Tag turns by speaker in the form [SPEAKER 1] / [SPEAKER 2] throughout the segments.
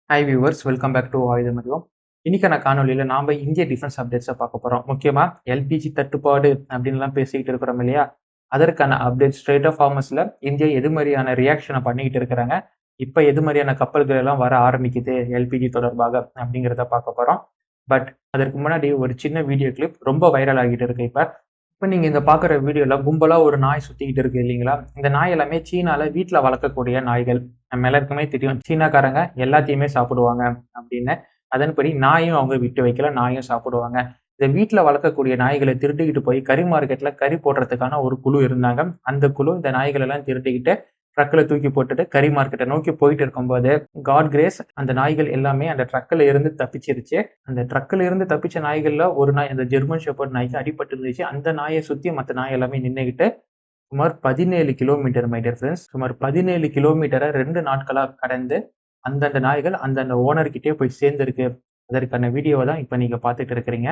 [SPEAKER 1] High viewers, welcome back to Ayudham Arivom. இன்னைக்கான காணொலியில் நாம் இந்திய டிஃபென்ஸ் அப்டேட்ஸை பார்க்க போகிறோம். முக்கியமாக எல்பிஜி தட்டுப்பாடு அப்படின்லாம் பேசிக்கிட்டு இருக்கிறோம் இல்லையா, அதற்கான அப்டேட் ஸ்ட்ரெயிட் ஆஃப் ஃபார்மஸில் இந்தியா எது மாதிரியான ரியாக்ஷனை பண்ணிக்கிட்டு இருக்கிறாங்க, இப்போ எது மாதிரியான கப்பல்கள் எல்லாம் வர ஆரம்பிக்குது எல்பிஜி தொடர்பாக அப்படிங்கிறத பார்க்க போகிறோம். பட் அதற்கு முன்னாடி ஒரு சின்ன வீடியோ கிளிப் ரொம்ப வைரல் ஆகிட்டு இருக்கு. இப்போ நீங்கள் இந்த பார்க்குற வீடியோவில் கும்பலாக ஒரு நாய் சுற்றிக்கிட்டு இருக்கு இல்லைங்களா. இந்த நாய் எல்லாமே சீனாவில் வீட்டில் வளர்க்கக்கூடிய நாய்கள். நம்ம எல்லாருக்குமே தெரியும் சீனாக்காரங்க எல்லாத்தையுமே சாப்பிடுவாங்க அப்படின்னு. அதன்படி நாயும் அவங்க விட்டு வைக்கல, நாயும் சாப்பிடுவாங்க. இந்த வீட்டில் வளர்க்கக்கூடிய நாய்களை திருட்டிக்கிட்டு போய் கறி மார்க்கெட்டில் கறி போடுறதுக்கான ஒரு குழு இருந்தாங்க. அந்த குழு இந்த நாய்கள் எல்லாம் திருட்டிக்கிட்டு ட்ரக்கில் தூக்கி போட்டுட்டு கறி மார்க்கெட்டை நோக்கி போயிட்டு இருக்கும்போது காட் கிரேஸ் அந்த நாய்கள் எல்லாமே அந்த ட்ரக்கில் இருந்து தப்பிச்சிருச்சு. அந்த ட்ரக்கில் இருந்து தப்பிச்ச நாய்கள்ல ஒரு நாய், அந்த ஜெர்மன் ஷெப்பர்ட் நாய்க்கு அடிபட்டு இருந்துச்சு. அந்த நாயை சுற்றி மற்ற நாய் எல்லாமே நின்றுகிட்டு சுமார் 17 கிலோமீட்டர், மை டியர் ஃப்ரெண்ட்ஸ், சுமார் 17 கிலோமீட்டரை 2 நாட்களாக கடந்து அந்தந்த நாய்கள் அந்தந்த ஓனர்கிட்டே போய் சேர்ந்திருக்கு. அதற்கான வீடியோவை தான் இப்போ நீங்கள் பார்த்துட்டு இருக்கிறீங்க.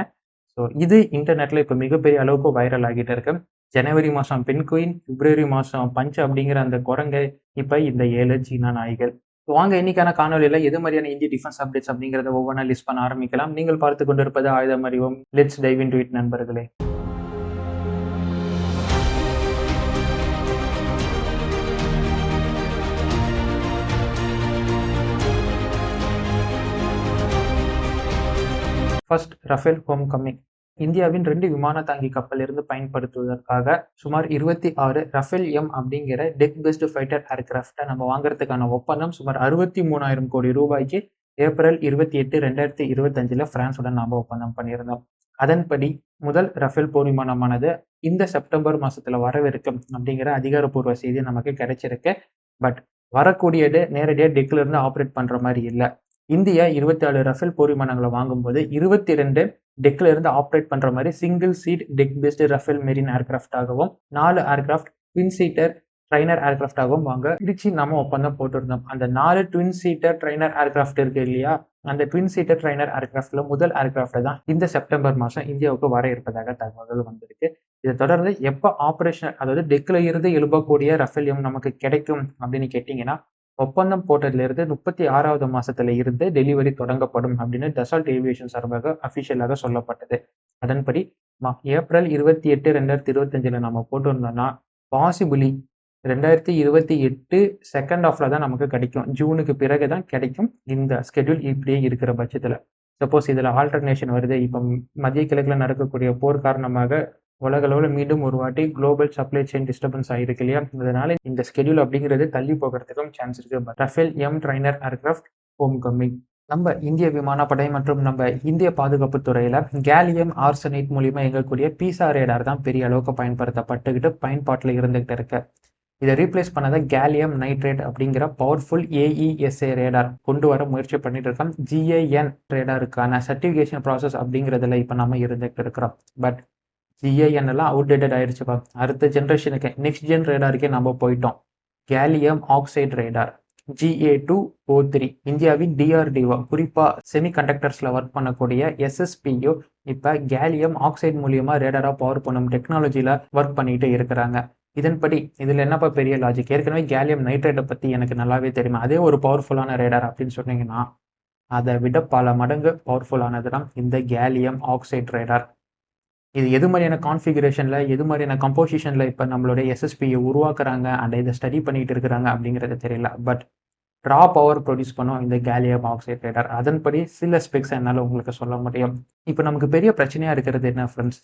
[SPEAKER 1] ஸோ இது இன்டர்நெட்ல இப்போ மிகப்பெரிய அளவுக்கு வைரல் ஆகிட்டு இருக்கு. ஜனவரி மாதம் பெண் குயின், பிப்ரவரி மாதம் பஞ்ச் அப்படிங்கிற அந்த குரங்கை, இப்போ இந்த 7 சீனா நாய்கள். வாங்க இன்னைக்கான காணொலியில எது மாதிரியான இந்திய டிஃபென்ஸ் அப்டேட்ஸ் அப்படிங்கிறத ஒவ்வொன்றா லிஸ்ட் பண்ண ஆரம்பிக்கலாம். நீங்கள் பார்த்து கொண்டிருப்பது Ayudham Arivom. Let's dive into it நண்பர்களே. First, Rafale homecoming. இந்தியாவின் 2 விமான தாங்கி கப்பல் இருந்து பயன்படுத்துவதற்காக சுமார் 26 ரஃபேல் எம் அப்படிங்கிற டெக் பெஸ்ட் ஃபைட்டர் ஏர்கிராஃப்டை நம்ம வாங்குறதுக்கான ஒப்பந்தம் சுமார் 63,000 கோடி ரூபாய்க்கு ஏப்ரல் 28, 2025 பிரான்சுடன் நாம ஒப்பந்தம் பண்ணியிருந்தோம். அதன்படி முதல் ரஃபேல் போர் விமானமானது இந்த செப்டம்பர் மாசத்துல வரவிருக்கும் அப்படிங்கிற அதிகாரப்பூர்வ செய்தி நமக்கு கிடைச்சிருக்கு. பட் வரக்கூடியது நேரடியாக டெக்ல இருந்து ஆப்ரேட் பண்ற மாதிரி இல்லை. இந்தியா 24 ரஃபேல் போர் விமானங்களை வாங்கும்போது 22 டெக்ல இருந்து ஆப்ரேட் பண்ற மாதிரி single seat deck based Rafale marine ஏர்கிராஃப்டாகவும் 4 ஏர்கிராஃப்ட் ட்வின் சீட்டர் ட்ரைனர் ஏர்கிராஃப்டாகவும் வாங்க பிரிச்சு நம்ம ஒப்பந்தம் போட்டிருந்தோம். அந்த 4 ட்வின் சீட்டர் ட்ரைனர் ஏர்கிராஃப்ட் இருக்கு இல்லையா, அந்த ட்வின் சீட்டர் ட்ரைனர் ஏர்கிராஃப்ட்ல முதல் ஏர்கிராஃப்ட் தான் இந்த செப்டம்பர் மாதம் இந்தியாவுக்கு வர இருப்பதாக தகவல்கள் வந்திருக்கு. இதை தொடர்ந்து எப்போ ஆப்ரேஷன், அதாவது டெக்ல இருந்து எழுப்பக்கூடிய ரஃபேல் எம் நமக்கு கிடைக்கும் அப்படின்னு கேட்டீங்கன்னா, ஒப்பந்தம் போட்டதிலிருந்து 36வது மாசத்துல இருந்து டெலிவரி தொடங்கப்படும் அப்படின்னு டசால்ட் ஏவியேஷன் சார்பாக அபிஷியலாக சொல்லப்பட்டது. அதன்படி ஏப்ரல் 28, 2025 நம்ம போட்டிருந்தோம்னா பாசிபிளி 2028 செகண்ட் ஹாஃப்ல தான் நமக்கு கிடைக்கும். ஜூனுக்கு பிறகுதான் கிடைக்கும். இந்த ஸ்கெடியூல் இப்படியே இருக்கிற பட்சத்துல சப்போஸ் இதுல ஆல்டர்னேஷன் வருது, இப்போ மத்திய கிழக்குல நடக்கக்கூடிய போர் காரணமாக உலக அளவில் மீண்டும் ஒரு வாட்டி குளோபல் சப்ளை செயின் டிஸ்டர்பன்ஸ் ஆகிருக்கு இல்லையா, அதனால இந்த ஸ்கெடியூல் அப்படிங்கிறது தள்ளி போகிறதுக்கும் சான்ஸ் இருக்கு. Rafale M trainer aircraft homecoming. நம்ம இந்திய விமானப்படை மற்றும் நம்ம இந்திய பாதுகாப்பு துறையில கேலியம் ஆர்சனைட் மூலியமா இயங்கக்கூடிய பீசா ரேடார் தான் பெரிய அளவுக்கு பயன்படுத்தப்பட்டுக்கிட்டு பயன்பாட்டில் இருந்துகிட்டு இருக்கு. இதை ரீப்ளேஸ் பண்ணதை கேலியம் நைட்ரேட் அப்படிங்கிற பவர்ஃபுல் ஏஇஎஸ்ஏ ரேடார் கொண்டு வர முயற்சி பண்ணிட்டு இருக்கோம். ஜிஏஎன் ரேடாருக்கான சர்டிஃபிகேஷன் ப்ராசஸ் அப்படிங்கிறதுல இப்போ நம்ம இருந்துகிட்டு இருக்கிறோம். பட் ஜிஏஎன் எல்லாம் அவுடேட்டட் ஆயிடுச்சுப்பா. அடுத்த ஜென்ரேஷனுக்கு நெக்ஸ்ட் ஜென் ரேடாருக்கே நம்ம போயிட்டோம். கேலியம் ஆக்சைடு ரேடார் GA203 இந்தியாவின் DRDO குறிப்பா செமி கண்டக்டர்ஸ்ல ஒர்க் பண்ணக்கூடிய SSPO இப்ப கேலியம் ஆக்சைடு மூலியமா ரேடாரா பவர் பண்ணும் டெக்னாலஜில ஒர்க் பண்ணிட்டு இருக்கிறாங்க. இதன்படி இதுல என்னப்பா பெரிய லாஜிக், ஏற்கனவே கேலியம் நைட்ரேட்டை பத்தி எனக்கு நல்லாவே தெரியும். அதே ஒரு பவர்ஃபுல்லான ரேடார் அப்படின்னு சொன்னீங்கன்னா அதை விட பல மடங்கு பவர்ஃபுல்லானதுதான் இந்த கேலியம் ஆக்சைடு ரேடார். இது எது மாதிரியான கான்ஃபிகரேஷன்ல, எது மாதிரியான கம்போசிஷன்ல இப்போ நம்மளுடைய SSPயை உருவாக்குறாங்க அண்ட் இதை ஸ்டடி பண்ணிட்டு இருக்கிறாங்க அப்படிங்கிறது தெரியல. பட் ரா பவர் ப்ரொடியூஸ் பண்ணும் இந்த கேலியம் ஆக்சைடு ரேடார். அதன்படி சில ஸ்பெக்ஸ் என்னால் உங்களுக்கு சொல்ல முடியும். இப்போ நமக்கு பெரிய பிரச்சனையா இருக்கிறது என்ன friends,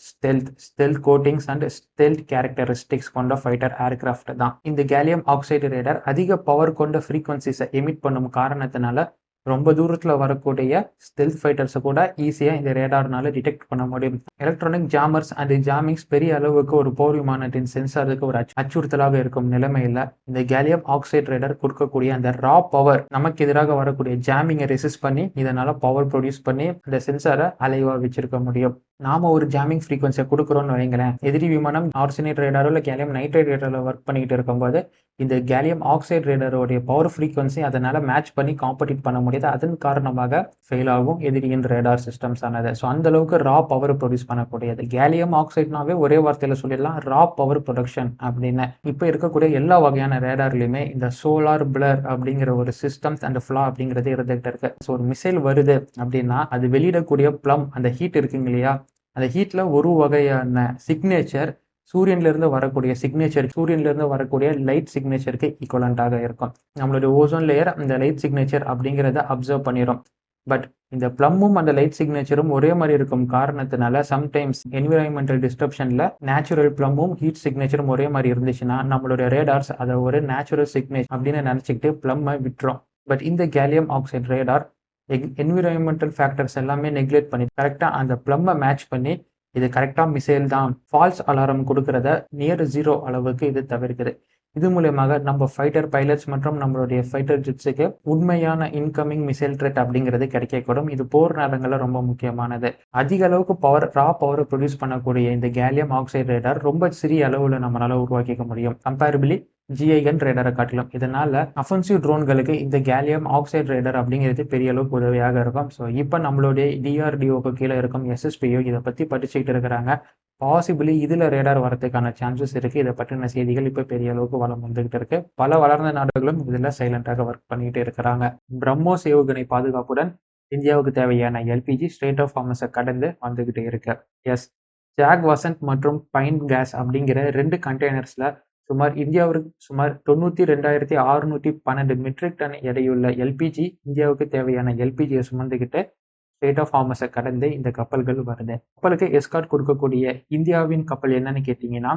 [SPEAKER 1] stealth coatings and stealth characteristics கொண்ட ஃபைட்டர் ஏர்கிராஃப்ட் தான். இந்த கேலியம் ஆக்சைடு ரேடார் அதிக பவர் கொண்ட ஃப்ரீக்வன்சிஸை எமிட் பண்ணும் காரணத்தினால ரொம்ப தூரத்துல வரக்கூடிய ஸ்டெல்த் ஃபைட்டர்ஸை கூட ஈஸியா இந்த ரேடார்னால டிடெக்ட் பண்ண முடியும். எலக்ட்ரானிக் ஜாமர்ஸ் அண்ட் ஜாமிங்ஸ் பெரிய அளவுக்கு ஒரு போர் விமானத்தின் சென்சாருக்கு ஒரு அச்சுறுத்தலாக இருக்கும் நிலைமையில இந்த கேலியம் ஆக்சைடு ரேடார் கொடுக்கக்கூடிய அந்த ரா பவர் நமக்கு எதிராக வரக்கூடிய ஜாமிங்கை ரெசிஸ்ட் பண்ணி இதனால பவர் ப்ரொடியூஸ் பண்ணி இந்த சென்சாரை அலைவா வச்சிருக்க முடியும். நாம ஒரு ஜாமிங் ஃப்ரீக்வன்சியை கொடுக்குறோம்னு வைங்களேன், எதிரி விமானம் ஆர்சனேட் ரேடாரோ இல்லை கேலியம் நைட்ரேட் ரேடாரில் ஒர்க் பண்ணிக்கிட்டு இருக்கும்போது இந்த கேலியம் ஆக்சைடு ரேடாரோடைய பவர் ஃப்ரீக்வன்சி அதனால மேட்ச் பண்ணி காம்படிட் பண்ண முடியாது. அதன் காரணமாக ஃபெயில் ஆகும் எதிரியின் ரேடார் சிஸ்டம்ஸ் ஆனது. ஸோ அந்த அளவுக்கு ரா பவர் ப்ரொடியூஸ் பண்ணக்கூடியது. கேலியம் ஆக்சைட்னாவே ஒரே வார்த்தையில் சொல்லிடலாம், ரா பவர் ப்ரொடக்ஷன் அப்படின்னு. இப்போ இருக்கக்கூடிய எல்லா வகையான ரேடார்லையுமே இந்த சோலார் பிளர் அப்படிங்கிற ஒரு சிஸ்டம்ஸ் அண்ட் ஃப்ளா அப்படிங்கிறது இருந்துகிட்டு இருக்கு. ஸோ ஒரு மிசைல் வருது அப்படின்னா அது வெளியிடக்கூடிய ப்ளம், அந்த ஹீட் இருக்குங்க இல்லையா, அந்த ஹீட்ல ஒரு வகையான சிக்னேச்சர் சூரியன்ல இருந்து வரக்கூடிய சிக்னேச்சர், சூரியன்ல இருந்து வரக்கூடிய லைட் சிக்னேச்சருக்கு ஈக்குவலண்டாக இருக்கும். நம்மளுடைய ஓசோன் லேயர் அந்த லைட் சிக்னேச்சர் அப்படிங்கிறத அப்சர்வ் பண்ணிடும். பட் இந்த ப்ளம்மும் அந்த லைட் சிக்னேச்சரும் ஒரே மாதிரி இருக்கும் காரணத்தினால சம்டைம்ஸ் என்விரான்மெண்டல் டிஸ்டர்ப்ஷன்ல நேச்சுரல் ப்ளம்மும் ஹீட் சிக்னேச்சரும் ஒரே மாதிரி இருந்துச்சுன்னா நம்மளுடைய ரேடார்ஸ் அதை ஒரு நேச்சுரல் சிக்னேச்சர் அப்படின்னு நினைச்சுக்கிட்டு ப்ளம்மை விட்டுரும். பட் இந்த gallium oxide radar environmental factors எல்லாமே நெக்லெக்ட் பண்ணி கரெக்டாக அந்த ப்ளம்மை மேட்ச் பண்ணி இது கரெக்டாக மிசைல் தான் ஃபால்ஸ் அலாரம் கொடுக்கறத நியர் 0 அளவுக்கு இது தவிர்க்குது. இது மூலயமாக நம்ம ஃபைட்டர் பைலட்ஸ் மற்றும் நம்மளுடைய ஃபைட்டர் ஜெட்ஸுக்கு உண்மையான இன்கமிங் மிசைல் த்ரெட் அப்படிங்கிறது கிடைக்கக்கூடும். இது போர் நேரங்களில் ரொம்ப முக்கியமானது. அதிக அளவுக்கு ரா பவரை ப்ரொடியூஸ் பண்ணக்கூடிய இந்த கேலியம் ஆக்சைடு ரேடார் ரொம்ப சிறிய அளவில் நம்மளால உருவாக்கிக்க முடியும் கம்பேரபிளி ஜிஐகன் ரேடரை காட்டிலும். இதனால அஃபென்சிவ் ட்ரோன்களுக்கு இந்த கேலியம் ஆக்சைடு ரேடர் அப்படிங்கிறது பெரிய அளவுக்கு உதவியாக இருக்கும். ஸோ இப்போ நம்மளுடைய டிஆர்டிஓக்கு கீழே இருக்கும் எஸ்எஸ்பிஓ இதை பற்றி படிச்சுக்கிட்டு இருக்கிறாங்க. பாசிபிளி இதில் ரேடார் வரதுக்கான சான்சஸ் இருக்குது. இதை பற்றின செய்திகள் இப்போ பெரிய அளவுக்கு வளம் வந்துகிட்டு இருக்கு. பல வளர்ந்த நாடுகளும் இதில் சைலண்டாக ஒர்க் பண்ணிட்டு இருக்கிறாங்க. பிரம்மோஸ் ஏவுகணை பாதுகாப்புடன் இந்தியாவுக்கு தேவையான எல்பிஜி ஸ்ட்ரெய்ட் ஆஃப் ஹார்மஸை கடந்து வந்துகிட்டு இருக்கு. எஸ், ஜாக் வசந்த் மற்றும் பைன் கேஸ் அப்படிங்கிற 2 கண்டெய்னர்ஸ்ல இந்தியாவிற்கு சுமார் 92,612 மெட்ரிக் டன் எடையுள்ள எல்பிஜி, இந்தியாவுக்கு தேவையான எல்பிஜியை சுமந்துகிட்டு ஸ்ட்ரெய்ட் ஆஃப் ஹார்மஸை கடந்து இந்த கப்பல்கள் வருது. கப்பலுக்கு எஸ்கார்ட் கொடுக்கக்கூடிய இந்தியாவின் கப்பல் என்னன்னு கேட்டீங்கன்னா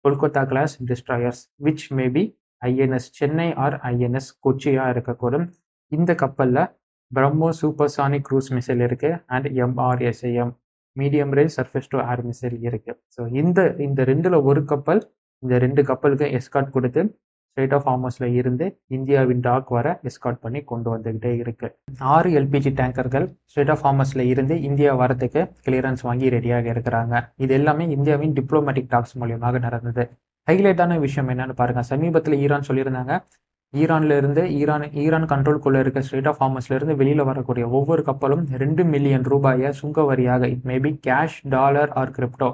[SPEAKER 1] Kolkata class destroyers, which maybe INS Chennai or INS கொச்சியா இருக்கக்கூடும். இந்த கப்பல்ல பிரம்மோஸ் சூப்பர்சானிக் க்ரூஸ் மிசைல் இருக்கு and MRSAM medium range surface to air missile இருக்கு. ஸோ இந்த ரெண்டுல ஒரு கப்பல் இந்த 2 கப்பலுக்கு எஸ்கார்ட் கொடுத்து ஸ்ட்ரெய்ட் ஆஃப் ஹார்மஸ்ல இருந்து இந்தியாவின் டாக் வர எஸ்கார்ட் பண்ணி கொண்டு வந்துகிட்டே இருக்கு. 6 எல்பிஜி டேங்கர்கள் ஸ்ட்ரெய்ட் ஆஃப் ஹார்மஸ்ல இருந்து இந்தியா வரத்துக்கு கிளியரன்ஸ் வாங்கி ரெடியாக இருக்கிறாங்க. இது எல்லாமே இந்தியாவின் டிப்ளோமேட்டிக் டாக்ஸ் மூலியமாக நடந்தது. ஹைலைட்டான விஷயம் என்னன்னு பாருங்க, சமீபத்தில் ஈரான் சொல்லியிருந்தாங்க, ஈரான்ல இருந்து ஈரான் கண்ட்ரோல்குள்ள இருக்க ஸ்ட்ரெய்ட் ஆஃப் ஹார்மஸ்ல இருந்து வெளியில வரக்கூடிய ஒவ்வொரு கப்பலும் 2 மில்லியன் ரூபாயை சுங்க வரியாக, it maybe cash, dollar or crypto,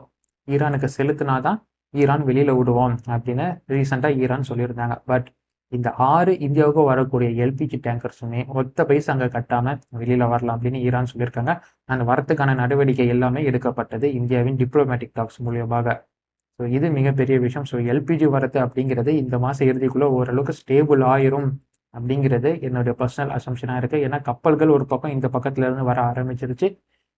[SPEAKER 1] ஈரானுக்கு செலுத்தினாதான் ஈரான் வெளியில விடுவோம் அப்படின்னு ரீசெண்டாக ஈரான் சொல்லியிருந்தாங்க. பட் இந்த 6 இந்தியாவுக்கு வரக்கூடிய எல்பிஜி டேங்கர்ஸுமே ஒத்த பைசா அங்கே கட்டாம வெளியில வரலாம் அப்படின்னு ஈரான் சொல்லியிருக்காங்க. அந்த வரத்துக்கான நடவடிக்கை எல்லாமே எடுக்கப்பட்டது இந்தியாவின் டிப்ளோமேட்டிக் டாக்ஸ் மூலியமாக. ஸோ இது மிகப்பெரிய விஷயம். ஸோ எல்பிஜி வரத்து அப்படிங்கிறது இந்த மாதம் இறுதிக்குள்ள ஓரளவுக்கு ஸ்டேபிள் ஆயிரும் அப்படிங்கிறது என்னுடைய பர்சனல் அசம்ஷனாக இருக்கு. ஏன்னா கப்பல்கள் ஒரு பக்கம் இந்த பக்கத்துல இருந்து வர ஆரம்பிச்சிருச்சு.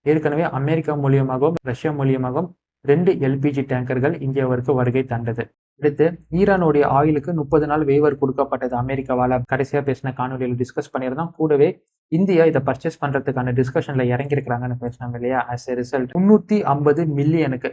[SPEAKER 1] ஏற்கனவே அமெரிக்கா மூலியமாகவும் ரஷ்யா மூலியமாகவும் 2 எல்பிஜி டேங்கர்கள் இந்தியாவிற்கு வருகை தந்தது. அடுத்து ஈரானுடைய ஆயிலுக்கு 30 நாள் வேவர் கொடுக்கப்பட்டது அமெரிக்காவால. கடைசியா பேசின காணொலியில் டிஸ்கஸ் பண்ணியிருந்தோம். கூடவே இந்தியா இதை பர்ச்சேஸ் பண்றதுக்கான டிஸ்கஷன்ல இறங்கி இருக்கிறாங்க பேசினாங்க இல்லையா. அஸ் எ ரிசல்ட் 350 மில்லியனுக்கு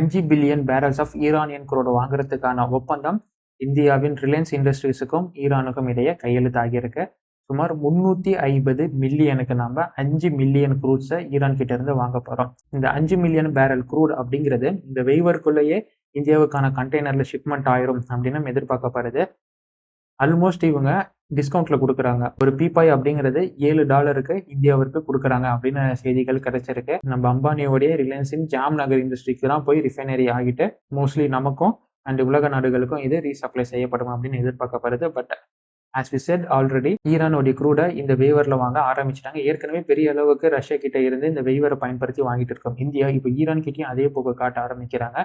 [SPEAKER 1] 5 billion barrels of Iranian crude வாங்குறதுக்கான ஒப்பந்தம் இந்தியாவின் ரிலையன்ஸ் இண்டஸ்ட்ரீஸுக்கும் ஈரானுக்கும் இடையே கையெழுத்தாகி இருக்கு. சுமார் 350 மில்லியனுக்கு நம்ம 5 மில்லியன் க்ரூட்ஸை ஈரான் கிட்ட இருந்து வாங்க போறோம். இந்த 5 மில்லியன் பேரல் க்ரூட் அப்படிங்கிறது இந்த வெய்வருக்குள்ளேயே இந்தியாவுக்கான கண்டெய்னர்ல ஷிப்மெண்ட் ஆயிரும் அப்படின்னு எதிர்பார்க்கப்படுது. ஆல்மோஸ்ட் இவங்க டிஸ்கவுண்ட்ல கொடுக்குறாங்க. ஒரு பீப்பாய் அப்படிங்கிறது $7 இந்தியாவிற்கு கொடுக்குறாங்க அப்படின்னு செய்திகள் கிடைச்சிருக்கு. நம்ம அம்பானியோடைய ரிலையன்ஸின் ஜாம் நகர் இண்டஸ்ட்ரிக்கு தான் போய் ரிஃபைனரி ஆகிட்டு மோஸ்ட்லி நமக்கும் அண்ட் உலக நாடுகளுக்கும் இது ரீசப்ளை செய்யப்படும் அப்படின்னு எதிர்பார்க்கப்படுது. But as we said already, ஈரானுடைய க்ரூடை இந்த வெய்வரில் வாங்க ஆரம்பிச்சிட்டாங்க. ஏற்கனவே பெரிய அளவுக்கு ரஷ்யா கிட்ட இருந்து இந்த வெய்வரை பயன்படுத்தி வாங்கிட்டு இருக்கோம். இந்தியா இப்போ ஈரான் கிட்டையும் அதே போக்கு காட்ட ஆரம்பிக்கிறாங்க.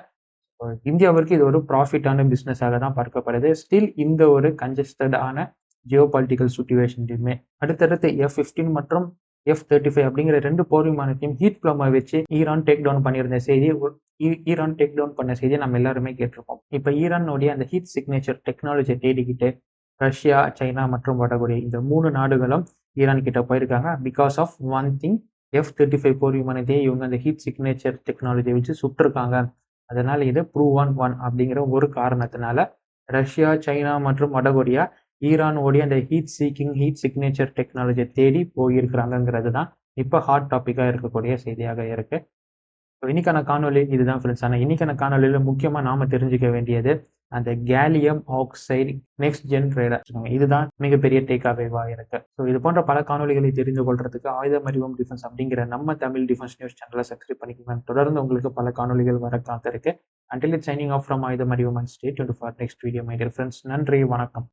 [SPEAKER 1] இந்தியாவிற்கு இது ஒரு ப்ராஃபிட்டான பிஸ்னஸாக தான் பார்க்கப்படுது. ஸ்டில் இந்த ஒரு கன்ஜஸ்டடான ஜியோ பாலிட்டிக்கல் சுச்சுவேஷன்லையுமே அடுத்தடுத்து F-15 மற்றும் F-35 அப்படிங்கிற 2 போர் விமானத்தையும் ஹீட் ப்ளம்மை வச்சு ஈரான் டேக் டவுன் பண்ணியிருந்த செய்தி, ஈரான் டேக் டவுன் பண்ண செய்தியை நம்ம எல்லாருமே கேட்டிருப்போம். இப்போ ஈரானுடைய அந்த ஹீட் சிக்னேச்சர் டெக்னாலஜியை தேடிக்கிட்டு ரஷ்யா, சைனா மற்றும் வடகொரியா இந்த 3 நாடுகளும் ஈரான் கிட்ட போயிருக்காங்க. Because of one thing, F-35 போர் விமானத்தையே இவங்க அந்த ஹீட் சிக்னேச்சர் டெக்னாலஜியை வச்சு சுட்டிருக்காங்க. அதனால இது ப்ரூவ் ஒன் அப்படிங்கிற ஒரு காரணத்தினால ரஷ்யா, சைனா மற்றும் வடகொரியா ஈரானோடைய அந்த ஹீட் சிக்னேச்சர் டெக்னாலஜியை தேடி போயிருக்கிறாங்கிறது தான் இப்போ ஹாட் டாப்பிக்காக இருக்கக்கூடிய செய்தியாக இருக்கு. இன்னைக்கான காணொலி இதுதான் ஃப்ரெண்ட்ஸ். ஆனால் இன்னைக்கான காணொலியில் முக்கியமாக நாம தெரிஞ்சுக்க வேண்டியது அந்த gallium oxide next gen radar. இதுதான் மிகப்பெரிய டேக்அவேவா இருக்கு. ஸோ இது போன்ற பல காணொலிகளை தெரிந்து கொள்றதுக்கு ஆயுதம் அறிவோம் டிஃபென்ஸ் அப்படிங்கிற நம்ம தமிழ் டிஃபென்ஸ் நியூஸ் சேனலை சப்ஸ்கிரைப் பண்ணிக்கோங்க. தொடர்ந்து உங்களுக்கு பல காணொலிகள் வர காத்திருக்கு. Until it's signing off from ஆயுதம் அறிவோம் and stay tuned for next video, my dear friends. நன்றி, வணக்கம்.